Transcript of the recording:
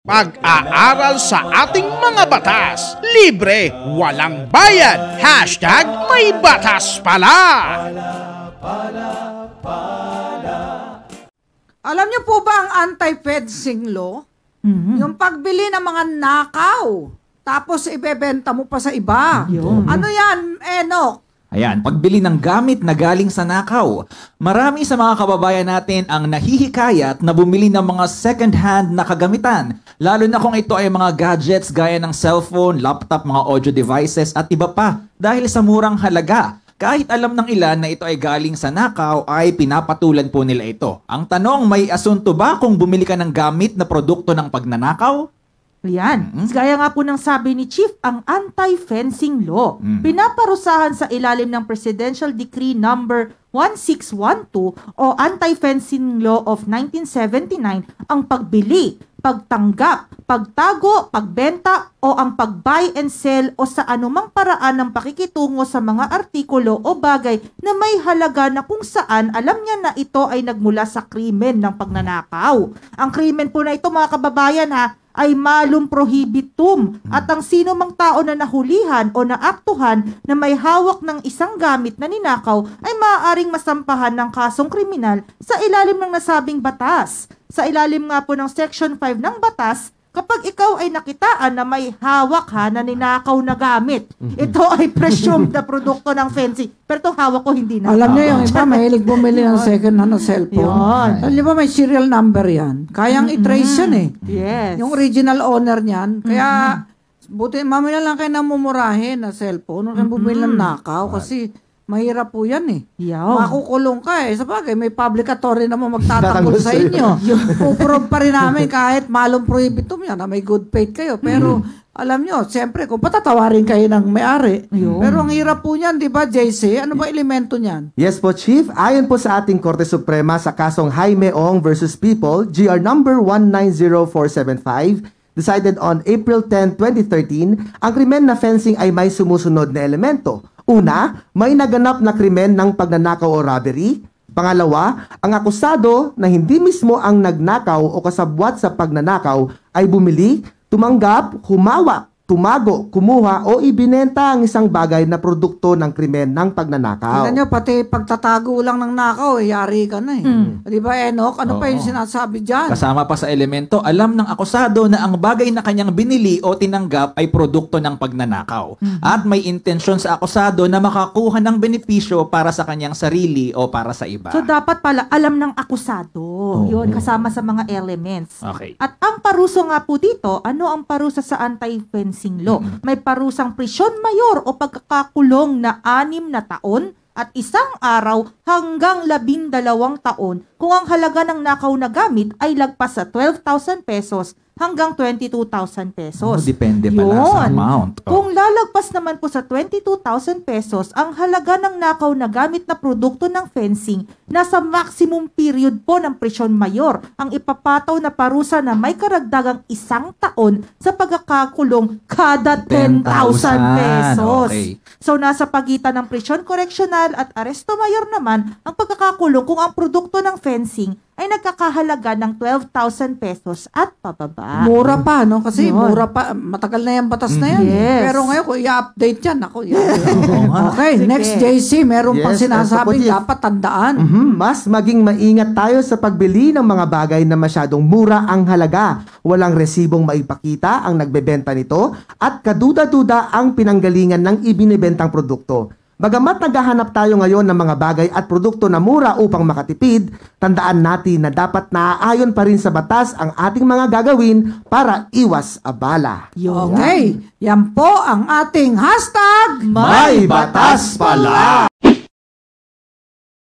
Pag-aaral sa ating mga batas. Libre, walang bayad. Hashtag may batas pala. Alam niyo po ba ang anti-fencing law? Yung pagbili ng mga nakaw, tapos ibebenta mo pa sa iba. Ano yan, Enoch? Ayan, pagbili ng gamit na galing sa nakaw. Marami sa mga kababayan natin ang nahihikayat na bumili ng mga second-hand na kagamitan. Lalo na kung ito ay mga gadgets gaya ng cellphone, laptop, mga audio devices at iba pa. Dahil sa murang halaga. Kahit alam ng ilan na ito ay galing sa nakaw, ay pinapatulan po nila ito. Ang tanong, may asunto ba kung bumili ka ng gamit na produkto ng pagnanakaw? Yan. Gaya nga po ng sabi ni Chief, ang anti-fencing law. Pinaparusahan sa ilalim ng Presidential Decree number 1612 o Anti-Fencing Law of 1979 ang pagbili, pagtanggap, pagtago, pagbenta o ang pag-buy and sell o sa anumang paraan ng pakikitungo sa mga artikulo o bagay na may halaga na kung saan alam niya na ito ay nagmula sa krimen ng pagnanakaw. Ang krimen po na ito, mga kababayan, ay malum prohibitum at ang sino mang tao na nahulihan o naaktuhan na may hawak ng isang gamit na ninakaw ay maaaring masampahan ng kasong kriminal sa ilalim ng nasabing batas. Sa ilalim nga po ng Section 5 ng batas, kapag ikaw ay nakitaan na may hawak na ninakaw na gamit, ito ay presumed na produkto ng fencing. Pero itong hawak ko hindi na. Alam niyo yung iba, mahilig bumili ng second hand na cellphone. Alam niyo ba, may serial number yan. Kayang i-trace yan eh. Yes. Yung original owner niyan. Kaya, buti, mamaya lang kayo namumurahin na cellphone. Huwag kayong bumili ng nakaw kasi mahirap po yan eh. Makukulong ka eh. Sabagay, may publicatory naman magtatanggol sa inyo. Puprove pa rin namin kahit malum prohibitum yan na may good faith kayo. Pero alam nyo, siyempre, kung patatawarin kayo ng may-ari. Pero ang hirap po niyan, di ba, JC? Ano ba elemento niyan? Yes po, Chief. Ayon po sa ating Korte Suprema sa kasong Jaime Ong versus People, GR number 190475, decided on April 10, 2013, ang krimen na fencing ay may sumusunod na elemento. Una, may naganap na krimen ng pagnanakaw o robbery. Pangalawa, ang akusado na hindi mismo ang nagnakaw o kasabwat sa pagnanakaw ay bumili, tumanggap, humawak, tumago, kumuha o ibinenta ang isang bagay na produkto ng krimen ng pagnanakaw. Tignan nyo, pati pagtatago lang ng nakaw, yari ka na eh. Di ba, Enoch? Ano pa yung sinasabi dyan? Kasama pa sa elemento, alam ng akusado na ang bagay na kanyang binili o tinanggap ay produkto ng pagnanakaw. At may intensyon sa akusado na makakuha ng benepisyo para sa kanyang sarili o para sa iba. So, dapat pala alam ng akusado. Yun, kasama sa mga elements. Okay. At ang paruso nga po dito, ano ang parusa sa anti-fencing law? May parusang prisyon mayor o pagkakakulong na 6 na taon at 1 araw hanggang 12 taon kung ang halaga ng nakaw na gamit ay lagpas sa 12,000 pesos hanggang 22,000 pesos. Depende pala sa amount. Kung lalagpas naman po sa 22,000 pesos, ang halaga ng nakaw na gamit na produkto ng fencing, nasa maximum period po ng prisyon mayor ang ipapataw na parusa na may karagdagang 1 taon sa pagkakakulong kada 10,000 pesos. Okay. So, nasa pagitan ng prisyon correctional at aresto mayor naman ang pagkakakulong kung ang produkto ng fencing ay nagkakahalaga ng 12,000 pesos at pababa. Mura pa, no? Kasi mura pa. Matagal na yung batas na yan. Yes. Pero ngayon, kung i-update yan, ako, okay, next JC, meron pang sinasabing dapat tandaan. Mas maging maingat tayo sa pagbili ng mga bagay na masyadong mura ang halaga. Walang resibong maipakita ang nagbebenta nito at kaduda-duda ang pinanggalingan ng ibinibentang produkto. Bagamat naghahanap tayo ngayon ng mga bagay at produkto na mura upang makatipid, tandaan natin na dapat naaayon pa rin sa batas ang ating mga gagawin para iwas abala. Okay, yan po ang ating hashtag May Batas Pala!